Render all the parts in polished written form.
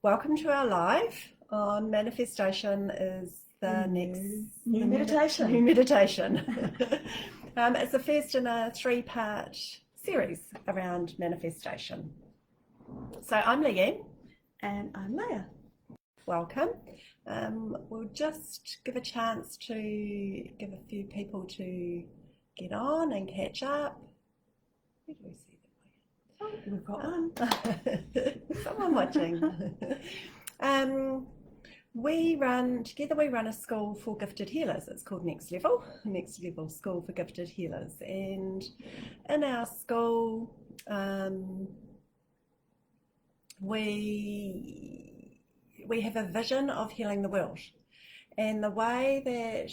Welcome to our live on manifestation is the next new meditation. New meditation. It's the first in a three-part series around manifestation. So I'm Leanne. And I'm Leah. Welcome. We'll just give a chance to give a few people to get on and catch up. Where do we see them? We've got one. Someone watching. We run a school for gifted healers. It's called Next Level School for Gifted Healers. And in our school, we have a vision of healing the world. And the way that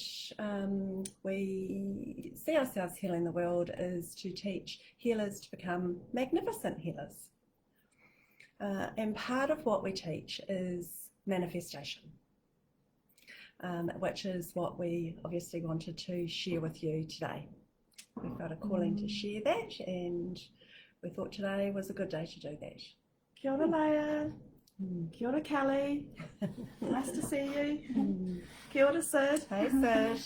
we see ourselves healing the world is to teach healers to become magnificent healers. And part of what we teach is manifestation, which is what we obviously wanted to share with you today. We felt a calling to share that, and we thought today was a good day to do that. Kia ora, Leah. Kia ora, Kelly. Nice to see you. Kia ora, Sid. Hey, Sid.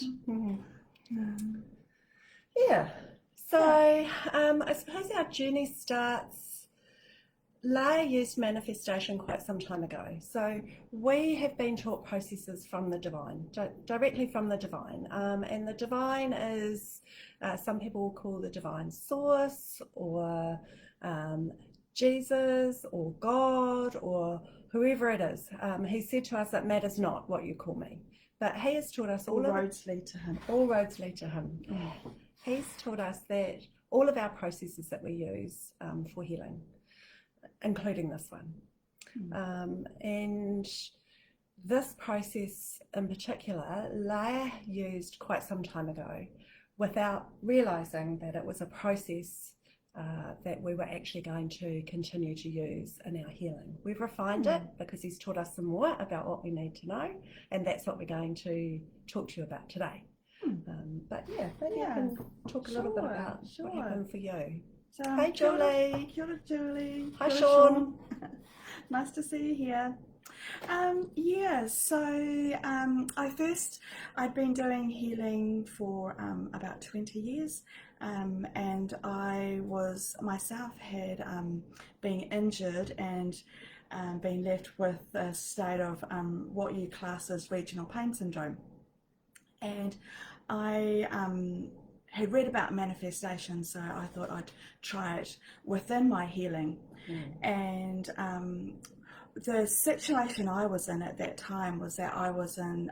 Yeah. So I suppose our journey starts. Leah used manifestation quite some time ago. So we have been taught processes from the divine, directly from the divine. And the divine is, some people call the divine source, or Jesus, or God, or whoever it is. He said to us, it matters not what you call me. But he has taught us all roads lead to him. All roads lead to him. He's taught us that all of our processes that we use for healing, including this one. And this process in particular, Leah used quite some time ago without realizing that it was a process that we were actually going to continue to use in our healing. We've refined it because he's taught us some more about what we need to know, and that's what we're going to talk to you about today. But yeah, maybe I can talk a little bit about what happened for you. So, hey, Julie. Kia ora, Julie. Hi, Sean. Nice to see you here. I'd been doing healing for about 20 years, and I was myself had been injured and been left with a state of what you class as regional pain syndrome. And I had read about manifestation, so I thought I'd try it within my healing. And the situation I was in at that time was that I was in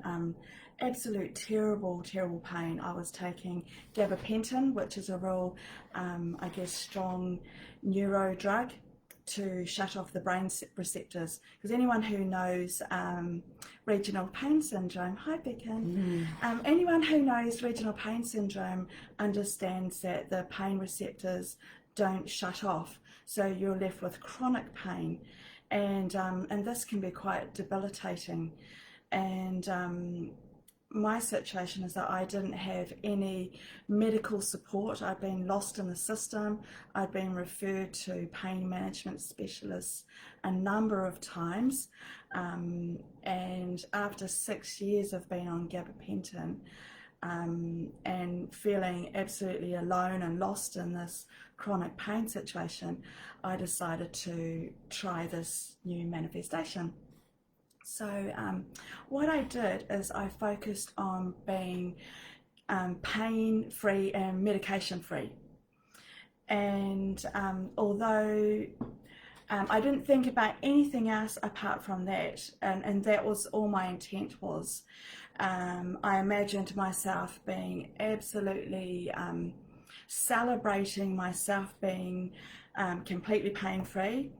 absolute terrible pain. I was taking gabapentin, which is a real, strong neuro drug to shut off the brain receptors, because anyone who knows regional pain syndrome, hi Beacon, anyone who knows regional pain syndrome understands that the pain receptors don't shut off, so you're left with chronic pain, and this can be quite debilitating. And my situation is that I didn't have any medical support. I'd been lost in the system. I'd been referred to pain management specialists a number of times. And after 6 years of being on gabapentin and feeling absolutely alone and lost in this chronic pain situation, I decided to try this new manifestation. So what I did is I focused on being pain-free and medication-free. And although I didn't think about anything else apart from that, and that was all my intent was, I imagined myself being absolutely celebrating myself being completely pain-free,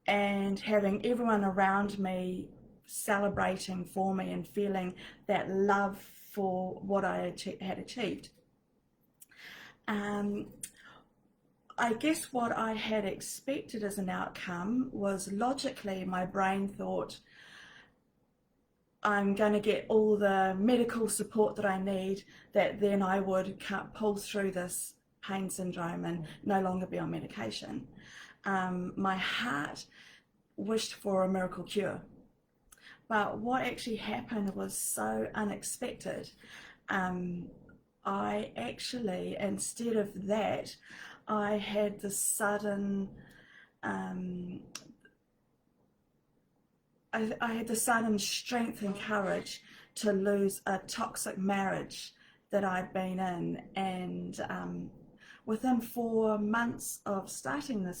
and having everyone around me celebrating for me and feeling that love for what I had achieved. I guess what I had expected as an outcome was, logically, my brain thought, I'm going to get all the medical support that I need, that then I would pull through this pain syndrome and no longer be on medication. My heart wished for a miracle cure. But what actually happened was so unexpected. I actually, instead of that, I had the sudden, um, I had the sudden strength and courage to lose a toxic marriage that I'd been in, and within 4 months of starting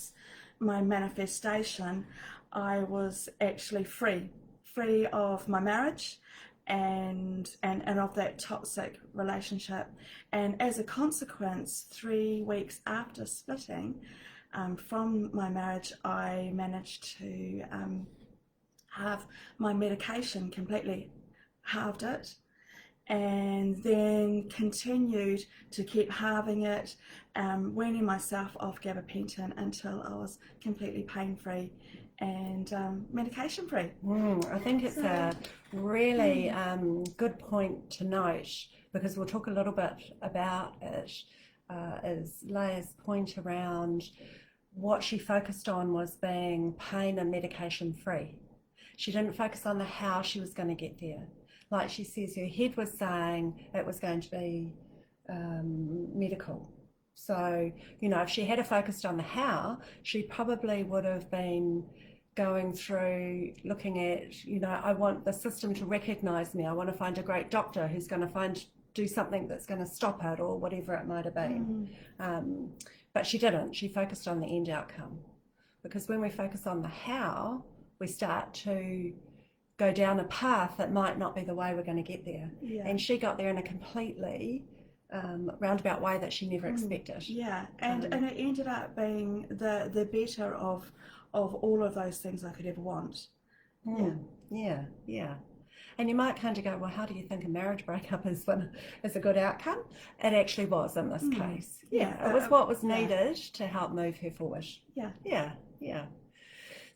my manifestation, I was actually free of my marriage and of that toxic relationship. And as a consequence, 3 weeks after splitting from my marriage, I managed to halve my medication completely, halved it, and then continued to keep halving it, weaning myself off gabapentin until I was completely pain-free and medication-free. I think it's a really good point to note, because we'll talk a little bit about it, is Leia's point around what she focused on was being pain and medication-free. She didn't focus on the how she was going to get there. Like she says, her head was saying it was going to be medical. So, if she had focused on the how, she probably would have been going through looking at, I want the system to recognize me. I want to find a great doctor who's going to do something that's going to stop it, or whatever it might have been. But she didn't. She focused on the end outcome. Because when we focus on the how, we start to go down a path that might not be the way we're going to get there. Yeah. And she got there in a completely roundabout way that she never expected. Yeah, and it ended up being the better of all of those things I could ever want. Yeah. And you might kind of go, well, how do you think a marriage breakup is a good outcome? It actually was in this case. Yeah, it was what was needed to help move her forward. Yeah.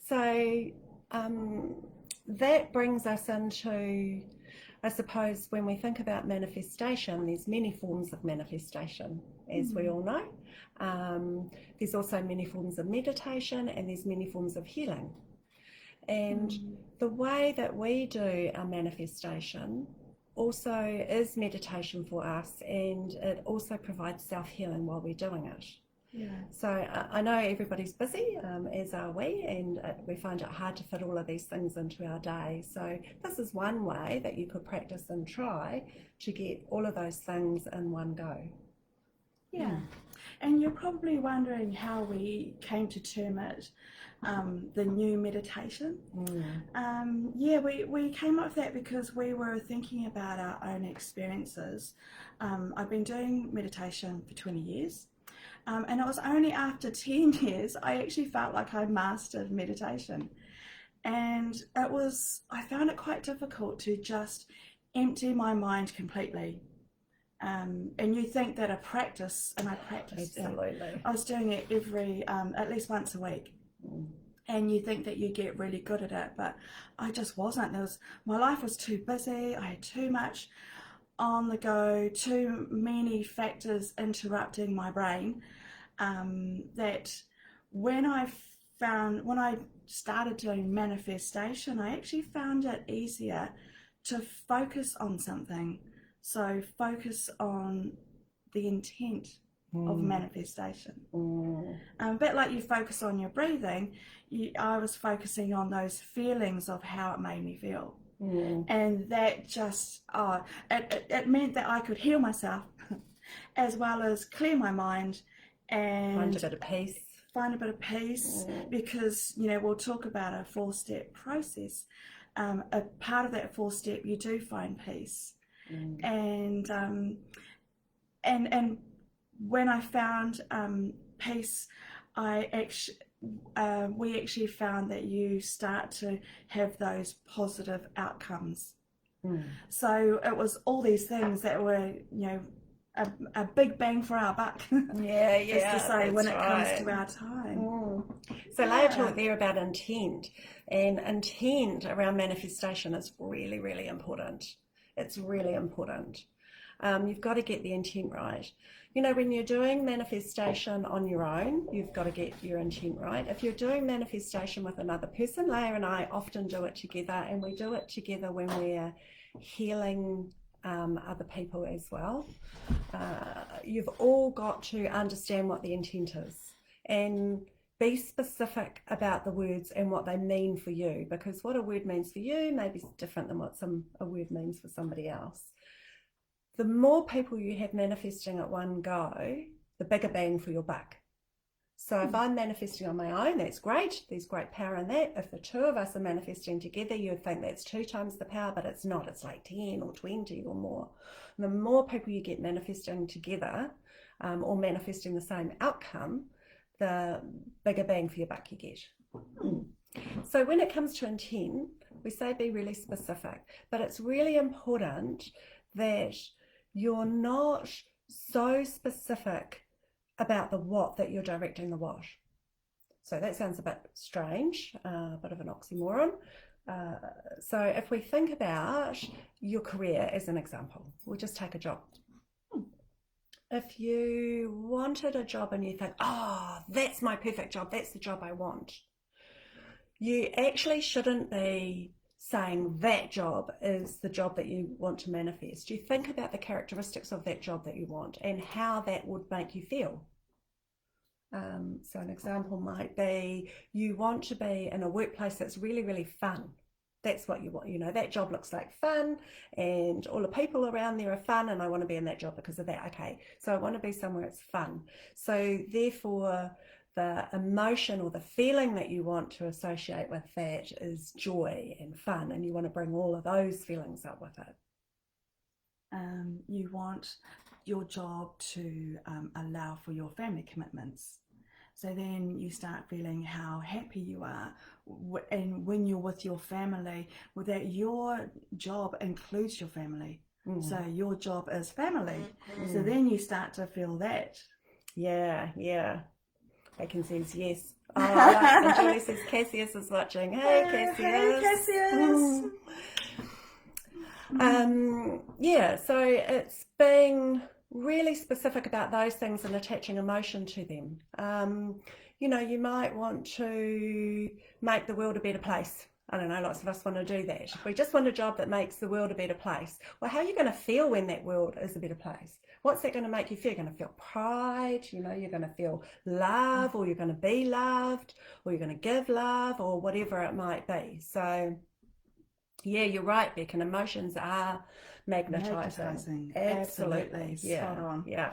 So that brings us into, I suppose, when we think about manifestation, there's many forms of manifestation, as we all know. There's also many forms of meditation, and there's many forms of healing. And the way that we do our manifestation also is meditation for us, and it also provides self-healing while we're doing it. Yeah. So I know everybody's busy, as are we, and we find it hard to fit all of these things into our day. So this is one way that you could practice and try to get all of those things in one go. Yeah. And you're probably wondering how we came to term it the new meditation. We came up with that because we were thinking about our own experiences. I've been doing meditation for 20 years. And it was only after 10 years I actually felt like I mastered meditation. And I found it quite difficult to just empty my mind completely. And you think that I practiced. Absolutely. I was doing it every, at least once a week. And you think that you get really good at it, but I just wasn't. My life was too busy. I had too much on the go, too many factors interrupting my brain, that when I started doing manifestation, I actually found it easier to focus on something. So focus on the intent of manifestation. A bit like you focus on your breathing, I was focusing on those feelings of how it made me feel. And that just, it meant that I could heal myself as well as clear my mind and find a bit of peace. Because, we'll talk about a 4-step process. A part of that 4-step, you do find peace. And when I found peace, we actually found that you start to have those positive outcomes. So it was all these things that were, a big bang for our buck. Yeah, as to say, when it comes to our time. So Leia talked there about intent, and intent around manifestation is really, really important. It's really important. You've got to get the intent right. You know, when you're doing manifestation on your own, you've got to get your intent right. If you're doing manifestation with another person, Leah and I often do it together, and we do it together when we're healing other people as well. You've all got to understand what the intent is and be specific about the words and what they mean for you, because what a word means for you may be different than what a word means for somebody else. The more people you have manifesting at one go, the bigger bang for your buck. So if I'm manifesting on my own, that's great. There's great power in that. If the two of us are manifesting together, you would think that's 2 times the power, but it's not. It's like 10 or 20 or more. And the more people you get manifesting together or manifesting the same outcome, the bigger bang for your buck you get. So when it comes to intent, we say be really specific, but it's really important that you're not so specific about the what that you're directing the what. So that sounds a bit strange, a bit of an oxymoron. So if we think about your career as an example, we'll just take a job. If you wanted a job and you think, oh, that's my perfect job, that's the job I want, you actually shouldn't be saying that job is the job that you want to manifest. You think about the characteristics of that job that you want and how that would make you feel. So an example might be you want to be in a workplace that's really, really fun. That's what you want. You know, that job looks like fun and all the people around there are fun, and I want to be in that job because of that. Okay, so I want to be somewhere it's fun. So therefore, the emotion or the feeling that you want to associate with that is joy and fun, and you want to bring all of those feelings up with it. You want your job to allow for your family commitments. So then you start feeling how happy you are, and when you're with your family, that your job includes your family. So your job is family. So then you start to feel that. Yeah. Bacon says yes. Oh, and Julie says Cassius is watching. Hey, Cassius. Hey, Cassius. Yeah, so it's being really specific about those things and attaching emotion to them. You know, you might want to make the world a better place. I don't know, lots of us want to do that. We just want a job that makes the world a better place. Well, how are you going to feel when that world is a better place? What's that going to make you feel? You're going to feel pride, you know, you're going to feel love, or you're going to be loved, or you're going to give love, or whatever it might be. So, yeah, you're right, Beck, and emotions are magnetizing. Absolutely. Yeah. Spot on. Yeah.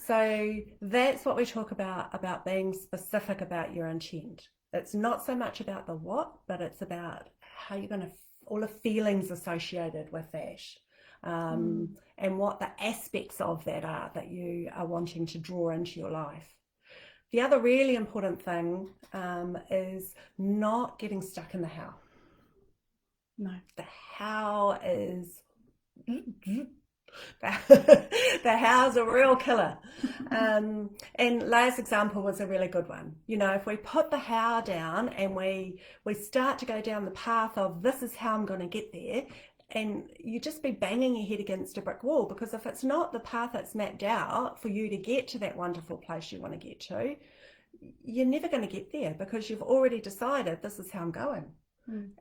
So that's what we talk about being specific about your intent. It's not so much about the what, but it's about how you're going to, all the feelings associated with that, and what the aspects of that are that you are wanting to draw into your life. The other really important thing is not getting stuck in the how. No. The how is the how's a real killer. And Leia's example was a really good one. You know, if we put the how down and we start to go down the path of this is how I'm going to get there, and you just be banging your head against a brick wall, because if it's not the path that's mapped out for you to get to that wonderful place you want to get to, you're never going to get there, because you've already decided this is how I'm going.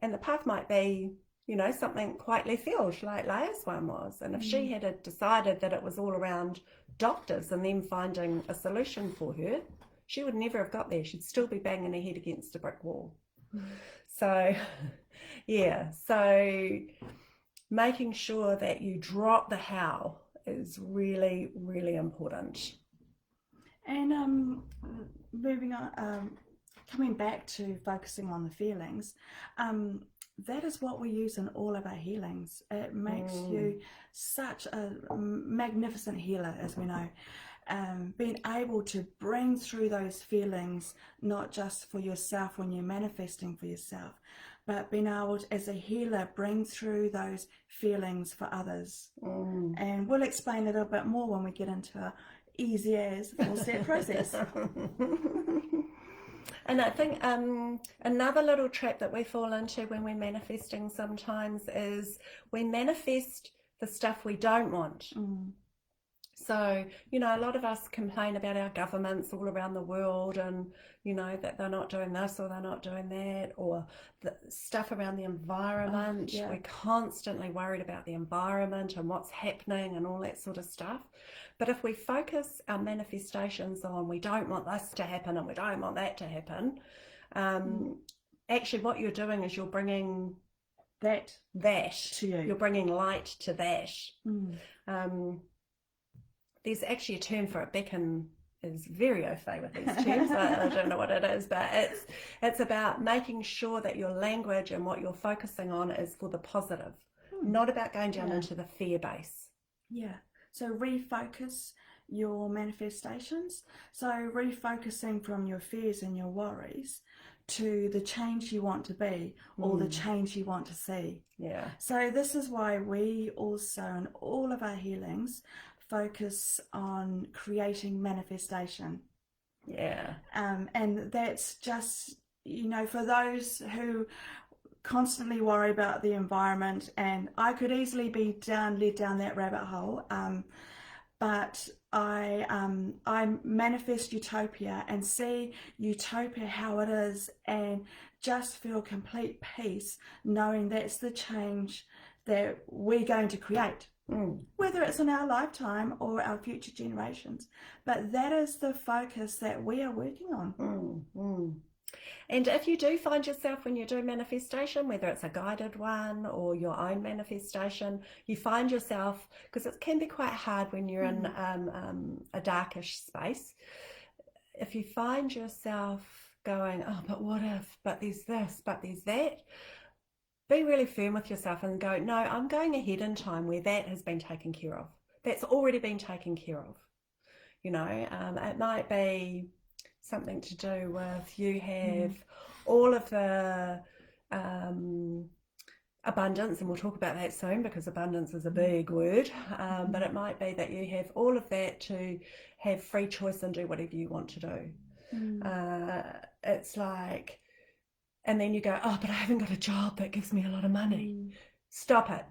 And the path might be, you know, something quite left field, like Leia's one was. And if she had decided that it was all around doctors and them finding a solution for her, she would never have got there. She'd still be banging her head against a brick wall. So, yeah, so making sure that you drop the how is really, really important. And moving on, coming back to focusing on the feelings, that is what we use in all of our healings. It makes you such a magnificent healer, as we know. Being able to bring through those feelings, not just for yourself when you're manifesting for yourself, but being able to, as a healer, bring through those feelings for others. And we'll explain a little bit more when we get into our easy as 4-step process. And I think another little trap that we fall into when we're manifesting sometimes is we manifest the stuff we don't want. So, a lot of us complain about our governments all around the world and, that they're not doing this or they're not doing that, or the stuff around the Oh, environment. yeah. We're constantly worried about the environment and what's happening and all that sort of stuff. But if we focus our manifestations on we don't want this to happen and we don't want that to happen, Mm. actually what you're doing is you're bringing That that, to you. you're bringing light to that. Mm. There's actually a term for it. Beacon is very au fait with these terms. I don't know what it is, but it's about making sure that your language and what you're focusing on is for the positive, not about going down Yeah. into the fear base. Yeah. So refocus your manifestations. So refocusing from your fears and your worries to the change you want to be or the change you want to see. Yeah. So this is why we also, in all of our healings, focus on creating manifestation. Yeah. And that's just, for those who constantly worry about the environment, and I could easily be led down that rabbit hole, but I manifest utopia and see utopia how it is, and just feel complete peace knowing that's the change that we're going to create, whether it's in our lifetime or our future generations. But that is the focus that we are working on. And if you do find yourself when you do manifestation, whether it's a guided one or your own manifestation, you find yourself, because it can be quite hard when you're in a darkish space, if you find yourself going, oh, but what if, but there's this, but there's that, be really firm with yourself and go, no, I'm going ahead in time where that has been taken care of. That's already been taken care of. It might be something to do with you have all of the abundance, and we'll talk about that soon because abundance is a big word, but it might be that you have all of that to have free choice and do whatever you want to do. It's like, and then you go, oh, but I haven't got a job that gives me a lot of money. Stop it.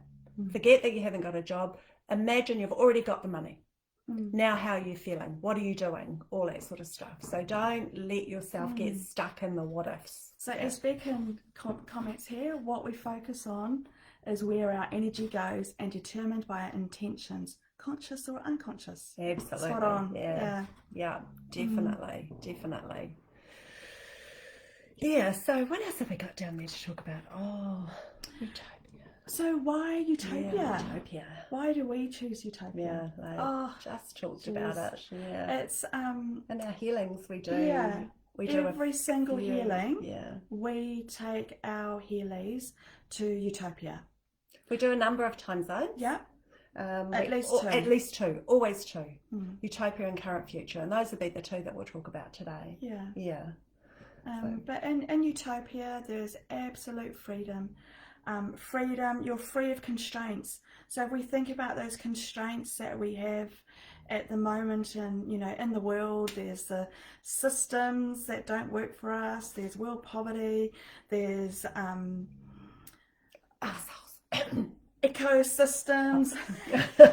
Forget that you haven't got a job. Imagine you've already got the money. Now how are you feeling? What are you doing? All that sort of stuff. So don't let yourself get stuck in the what ifs. So as Beacon comments here, what we focus on is where our energy goes and determined by our intentions, conscious or unconscious. Absolutely. Spot on. Yeah, definitely. Definitely. Yeah, so what else have we got down there to talk about? Oh, utopia. So why utopia? Yeah, utopia. Why do we choose utopia? Yeah, I just talked about it. Yeah. It's in our healings we do. Yeah. We do every single healing. Yeah. We take our healers to utopia. We do a number of time zones. Yeah. At least two. Always two. Utopia and current future, and those would be the two that we'll talk about today. Yeah. Yeah. But in utopia, there's absolute freedom. Freedom, you're free of constraints. So if we think about those constraints that we have at the moment and in the world, there's the systems that don't work for us, there's world poverty, there's ecosystems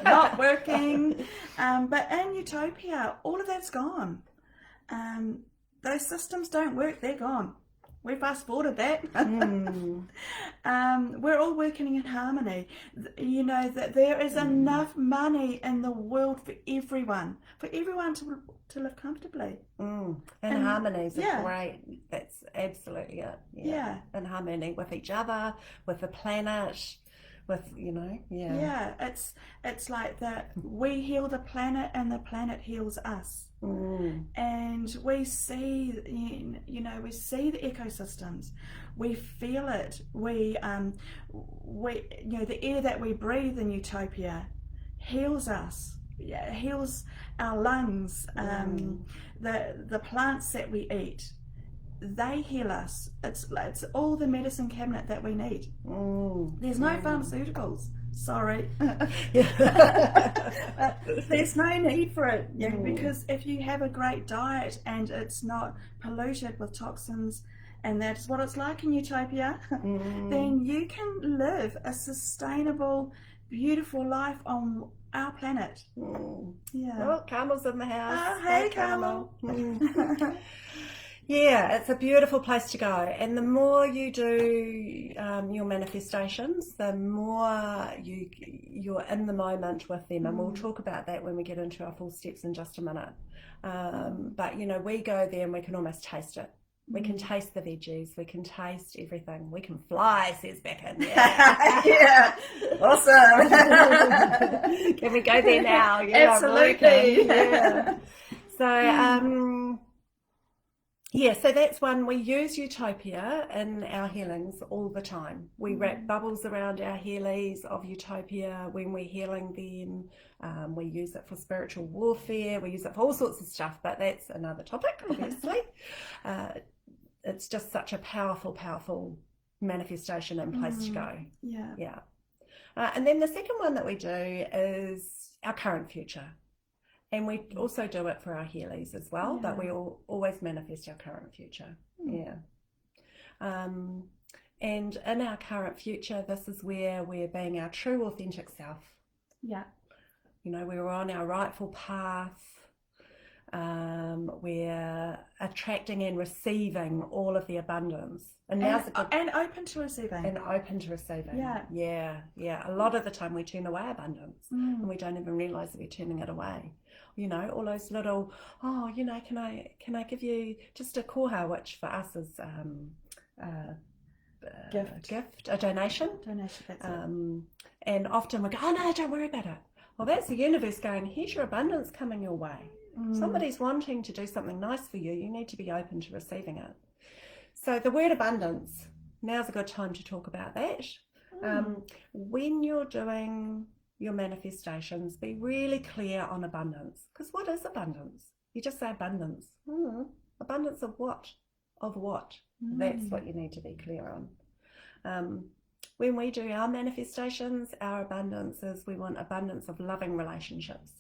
not working, but in utopia all of that's gone. Those systems don't work, they're gone. We fast forwarded that. We're all working in harmony. That there is enough money in the world for everyone to live comfortably. And harmonies are great. That's absolutely it. Yeah. In harmony with each other, with the planet, with it's like that we heal the planet and the planet heals us. And we see we see the ecosystems, we feel it, we the air that we breathe in utopia heals us, heals our lungs. The plants that we eat, they heal us. It's all the medicine cabinet that we need. There's no pharmaceuticals, sorry. There's no need for it, because if you have a great diet and it's not polluted with toxins, and that's what it's like in utopia, then you can live a sustainable, beautiful life on our planet. Yeah. Oh, Carmel's in the house. Hey, Carmel. Yeah, it's a beautiful place to go. And the more you do your manifestations, the more you're in the moment with them. And we'll talk about that when we get into our full steps in just a minute. But, you know, we go there and we can almost taste it. We can taste the veggies. We can taste everything. We can fly, says Beacon. Yeah. Yeah. Awesome. Can we go there now? Yeah, absolutely. Yeah. So, yeah, so that's one. We use utopia in our healings all the time. We wrap bubbles around our healies of utopia when we're healing them. We use it for spiritual warfare. We use it for all sorts of stuff, but that's another topic, obviously. It's just such a powerful, powerful manifestation and place to go. Yeah. And then the second one that we do is our current future. And we also do it for our healies as well, but we always manifest our current future. And in our current future, this is where we're being our true, authentic self. Yeah. You know, we're on our rightful path. We're attracting and receiving all of the abundance. And open to receiving. And open to receiving. Yeah. A lot of the time we turn away abundance and we don't even realise that we're turning it away. You know, all those little, you know, can I give you just a koha, which for us is gift, a donation. That's it. And often we go, oh no, don't worry about it. Well, that's the universe going, here's your abundance coming your way. Somebody's wanting to do something nice for you. You need to be open to receiving it. So the word abundance, now's a good time to talk about that. When you're doing your manifestations, be really clear on abundance. Because what is abundance? You just say abundance. Abundance of what? Of what? That's what you need to be clear on. When we do our manifestations, our abundance is we want abundance of loving relationships.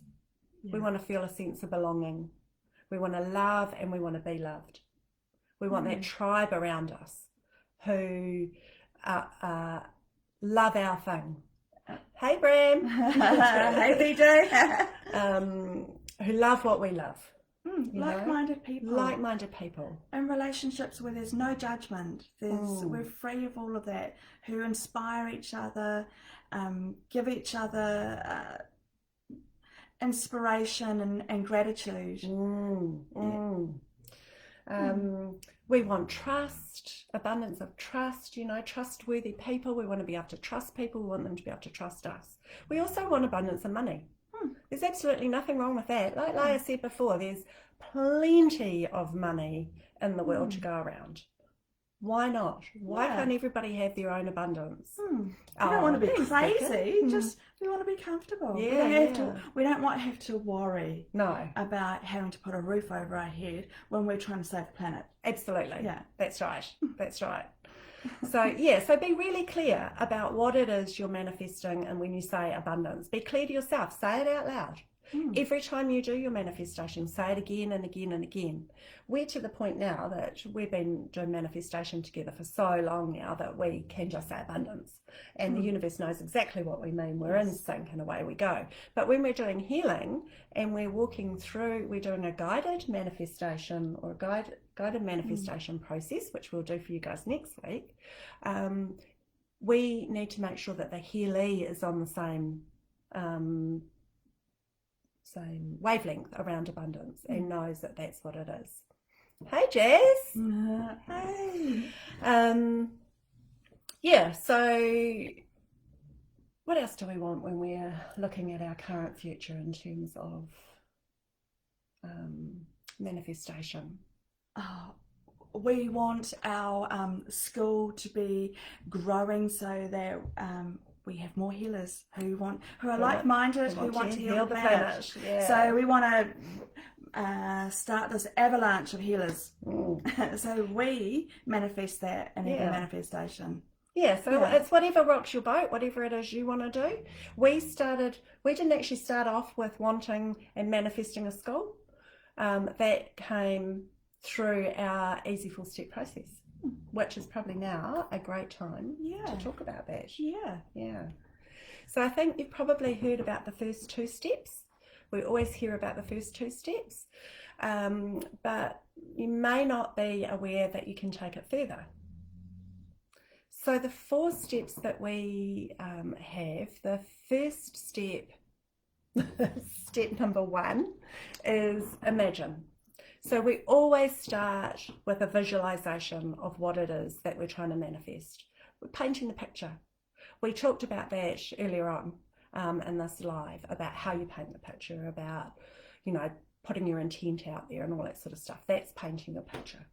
We want to feel a sense of belonging. We want to love and we want to be loved. We want that tribe around us who love our thing. Hey, Bram. Hey, PJ. Who love what we love. Like-minded people. Like-minded people. In relationships where there's no judgment. We're free of all of that. Who inspire each other, give each other inspiration and gratitude. We want trust, abundance of trust, you know, trustworthy people. We want to be able to trust people. We want them to be able to trust us. We also want abundance of money. There's absolutely nothing wrong with that. Like I said before, there's plenty of money in the world to go around. Why not? Why can't everybody have their own abundance? We don't want to be crazy, just we want to be comfortable. We don't want to have to worry about having to put a roof over our head when we're trying to save the planet. Absolutely. Yeah. That's right. That's right. So so be really clear about what it is you're manifesting, and when you say abundance, be clear to yourself, say it out loud. Every time you do your manifestation, say it again and again and again. We're to the point now that we've been doing manifestation together for so long now that we can just say abundance, and the universe knows exactly what we mean. We're in sync and away we go. But when we're doing healing and we're walking through, we're doing a guided manifestation or a guided manifestation process, which we'll do for you guys next week. We need to make sure that the healee is on the same wavelength around abundance and knows that that's what it is. Hey, Jazz. Hey. So what else do we want when we're looking at our current future in terms of manifestation? We want our school to be growing so that we have more healers who are like-minded, who want to heal the planet. So we want to start this avalanche of healers. So we manifest that in every manifestation. It's whatever rocks your boat, whatever it is you want to do. We didn't actually start off with wanting and manifesting a school. That came through our Easy Full Step process, which is probably now a great time to talk about that. So I think you've probably heard about the first two steps. We always hear about the first two steps, but you may not be aware that you can take it further. So the four steps that we have, the first step, step number one, is imagine. So we always start with a visualization of what it is that we're trying to manifest. We're painting the picture. We talked about that earlier on in this live, about how you paint the picture, about, putting your intent out there and all that sort of stuff. That's painting your picture.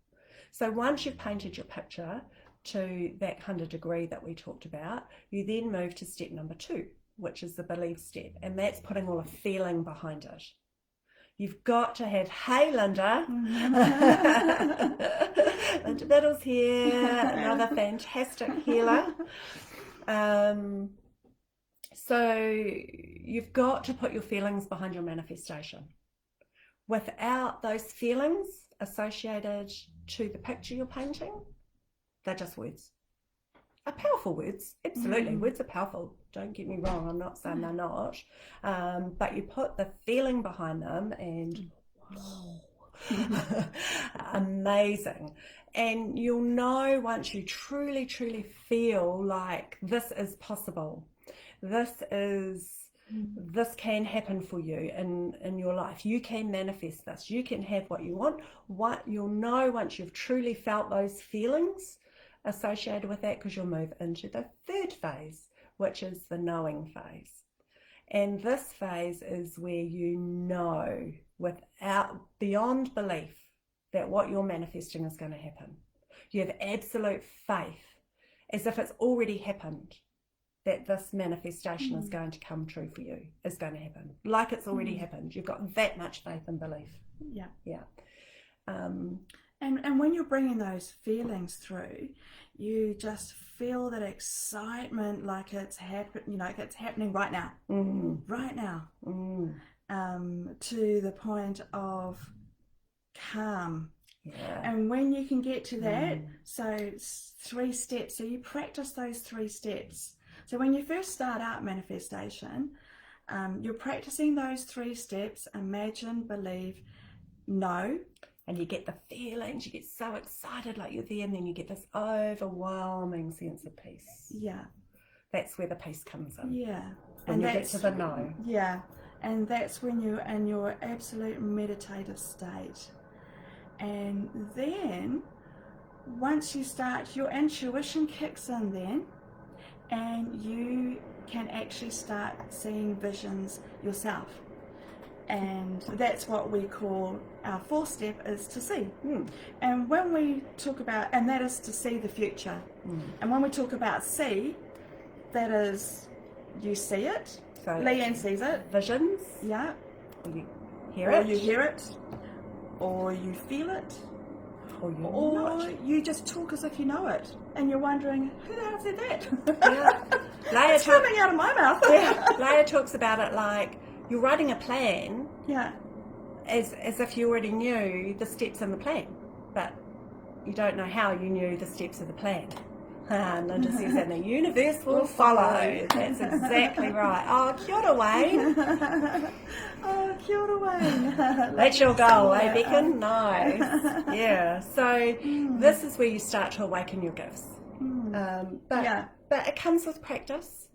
So once you've painted your picture to that kind of degree that we talked about, you then move to step number two, which is the belief step, and that's putting all the feeling behind it. You've got to have, hey Linda, Linda Biddle's here, another fantastic healer. So you've got to put your feelings behind your manifestation. Without those feelings associated to the picture you're painting, they're just words. Are powerful words, absolutely. Words are powerful, don't get me wrong, I'm not saying they're not, but you put the feeling behind them and amazing. And you'll know once you truly feel like this is possible, this can happen for you in your life. You can manifest this, you can have what you want. What you'll know once you've truly felt those feelings associated with that, because you'll move into the third phase, which is the knowing phase. And this phase is where you know beyond belief that what you're manifesting is going to happen. You have absolute faith, as if it's already happened, that this manifestation is going to come true for you, is going to happen, like it's already happened. You've got that much faith and belief. Yeah. And when you're bringing those feelings through, you just feel that excitement, like it's it's happening right now, right now, to the point of calm. Yeah. And when you can get to that, so it's 3 steps. So you practice those 3 steps. So when you first start out manifestation, you're practicing those 3 steps: imagine, believe, know. And you get the feelings, you get so excited like you're there, and then you get this overwhelming sense of peace. Yeah. That's where the peace comes in. Yeah. And you get to the know. Yeah. And that's when you're in your absolute meditative state. And then once you start, your intuition kicks in then, and you can actually start seeing visions yourself. And that's what we call our 4th step, is to see. And when we talk about, and that is to see the future. And when we talk about see, that is, you see it. So Leanne sees it. Visions. Yeah. You hear it. Or you hear it. Or you feel it. Or you just talk as if you know it. And you're wondering, who the hell said that? Yeah. It's coming out of my mouth. Leah talks about it like, you're writing a plan, as if you already knew the steps in the plan, but you don't know how you knew the steps of the plan. Linda says, and the universe will follow. That's exactly right. Oh, kia ora, Wayne. Oh, kia ora, Wayne. That's your goal, eh, Beacon? Nice. Yeah. So this is where you start to awaken your gifts. But it comes with practice.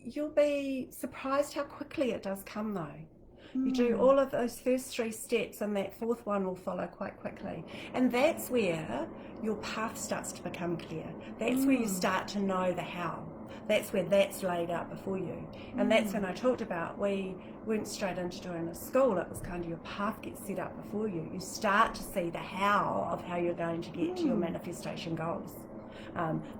You'll be surprised how quickly it does come, though. You do all of those first 3 steps, and that 4th one will follow quite quickly. And that's where your path starts to become clear. That's where you start to know the how. That's where that's laid out before you. And that's when I talked about, we went straight into doing a school. It was kind of your path gets set up before you. You start to see the how of how you're going to get to your manifestation goals.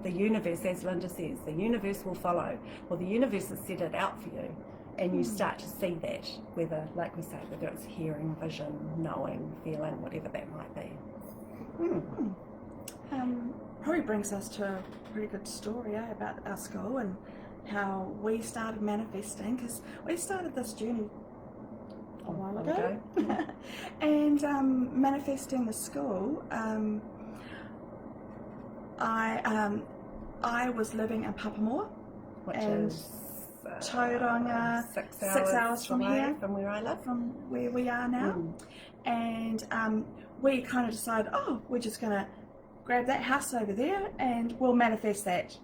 The universe, as Linda says, the universe will follow. Well, the universe has set it out for you, and you start to see that, whether, like we say, whether it's hearing, vision, knowing, feeling, whatever that might be. Probably brings us to a pretty good story about our school and how we started manifesting, because we started this journey a while ago. And manifesting the school, I was living in Papamoa, which and is Tauranga, 6 hours from away here, from where I live. from where we are now. And we kind of decided, oh, we're just going to grab that house over there and we'll manifest that.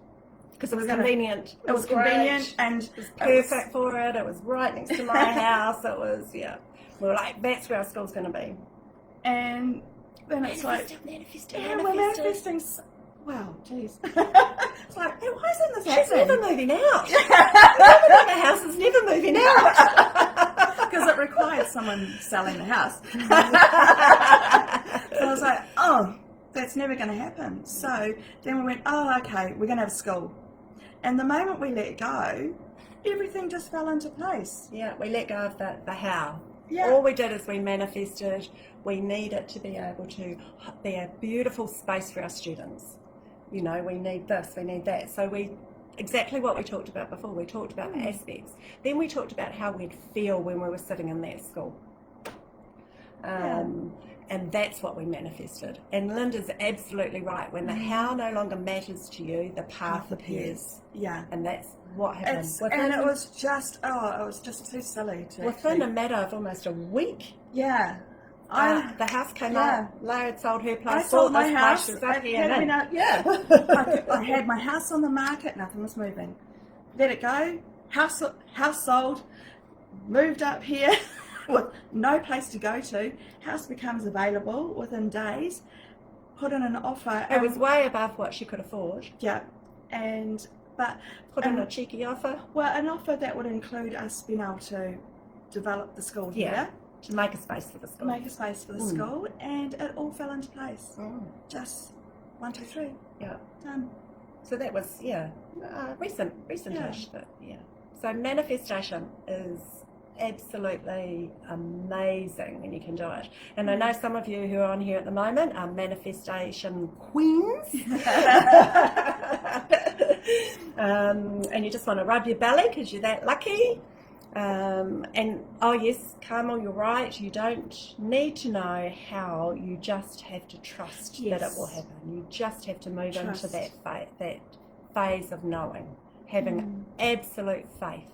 Because it was convenient. It was convenient and it was perfect for it. It was right next to my house. It was, we were like, that's where our school's going to be. And then it's like, we're manifesting. Wow, jeez. It's like, hey, why isn't this happening? She's never moving out. The house is never moving out. Because it required someone selling the house. So I was like, oh, that's never going to happen. So then we went, oh, okay, we're going to have a school. And the moment we let go, everything just fell into place. Yeah, we let go of the how. Yeah. All we did is we manifested. We need it to be able to be a beautiful space for our students. You know, we need this, we need that. So exactly what we talked about before. We talked about the aspects. Then we talked about how we'd feel when we were sitting in that school. And that's what we manifested. And Linda's absolutely right. When the how no longer matters to you, the path appears. Yeah. And that's what happened. And it was just too silly to within a matter of almost a week. Yeah. The house came up. Lara had sold her place. I sold my house. I had my house on the market. Nothing was moving. Let it go. House sold. Moved up here with no place to go to. House becomes available within days. Put in an offer. It was way above what she could afford. Yeah, but put in a cheeky offer. Well, an offer that would include us being able to develop the school here. To make a space for the school. Make a space for the school, and it all fell into place. Just 1, 2, 3. Yeah. Done. So that was recent-ish, but So manifestation is absolutely amazing when you can do it. And I know some of you who are on here at the moment are manifestation queens. And you just want to rub your belly because you're that lucky. And oh yes, Carmel, you're right, you don't need to know how, you just have to trust that it will happen. You just have to move into that phase of knowing, having absolute faith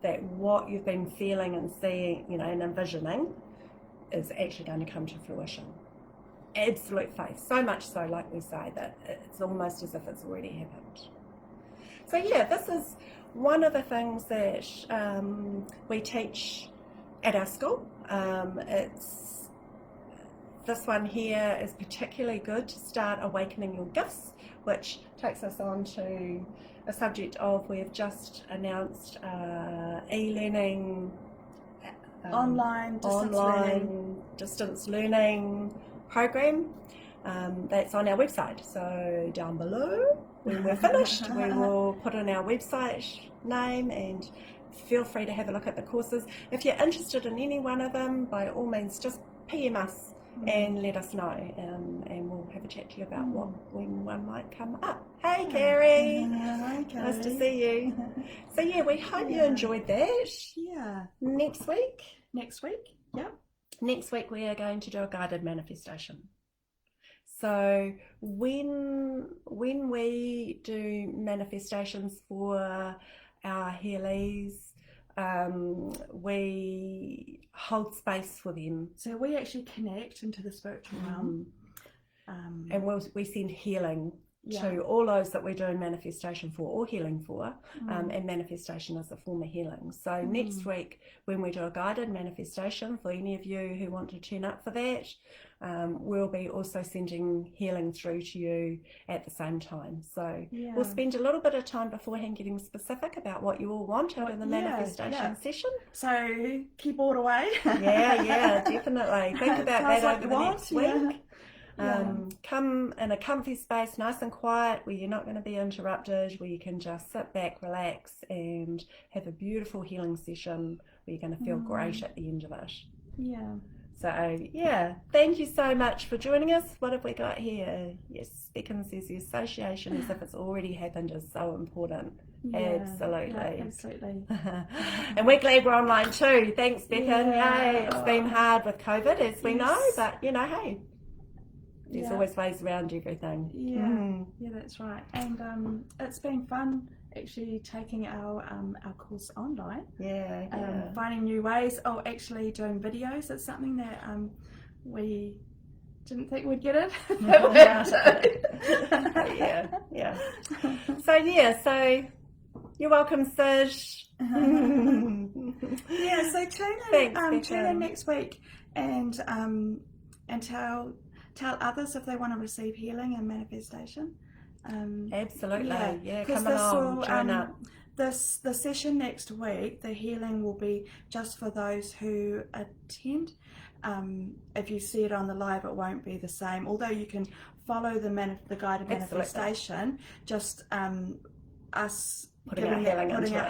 that what you've been feeling and seeing, and envisioning is actually going to come to fruition. Absolute faith, so much so, like we say, that it's almost as if it's already happened. So this is one of the things that we teach at our school. This one here is particularly good to start awakening your gifts, which takes us on to a subject of, we've just announced e-learning, online distance learning program. That's on our website, so down below when we're finished we will put in our website name, and feel free to have a look at the courses. If you're interested in any one of them, by all means just PM us and let us know, and we'll have a chat to you about when one might come up. Hey Carrie, hi, Carrie. Nice to see you. So we hope you enjoyed that. Next week we are going to do a guided manifestation. So when we do manifestations for our Heelys, we hold space for them. So we actually connect into the spiritual realm. And we send healing to all those that we're doing manifestation for or healing for, and manifestation is a form of healing. So next week when we do a guided manifestation, for any of you who want to turn up for that, we'll be also sending healing through to you at the same time. So we'll spend a little bit of time beforehand getting specific about what you all want out of the manifestation session. So keyboard away. Definitely. Think about that over the next week. Come in a comfy space, nice and quiet, where you're not going to be interrupted, where you can just sit back, relax, and have a beautiful healing session where you're going to feel great at the end of it. So thank you so much for joining us. What have we got here? Yes, Beacon says the association as if it's already happened is so important. Absolutely. And we're glad we're online too. Thanks, Beacon. Yay, it's been hard with COVID, as we know, but hey, there's always ways around everything. That's right. And it's been fun actually taking our course online, Yeah. finding new ways. Oh, actually doing videos. It's something that we didn't think we'd get it. Yeah. So you're welcome, Sid. Yeah, so tune in next week and tell others if they want to receive healing and manifestation. Absolutely, yeah, because come along, join up. The session next week, the healing will be just for those who attend. If you see it on the live, it won't be the same. Although you can follow the guided manifestation, just us putting out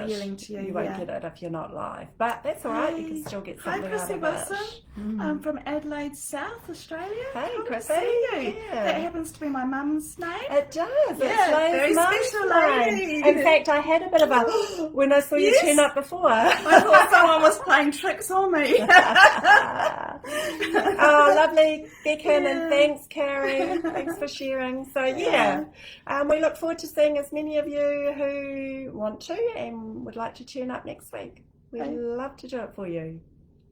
healing to you. You won't get it if you're not live, but that's all right. You can still get something out of it. Hi, Chrissy Wilson, from Adelaide South, Australia. Hey, Chrissy. To see you. Yeah. That happens to be my mum's name. It does. Yeah, very special lady. In fact, I had a bit of a when I saw you turn up before. I thought someone was playing tricks on me. Oh, lovely, Beacon, and thanks, Carrie. Thanks for sharing. So we look forward to seeing as many of you who want to and would like to turn up next week. We'd love to do it for you.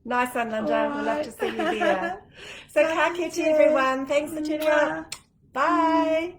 Nice one, Linda. Right. We'd love to see you there. So ka kite, everyone. Thanks for tuning up. Bye.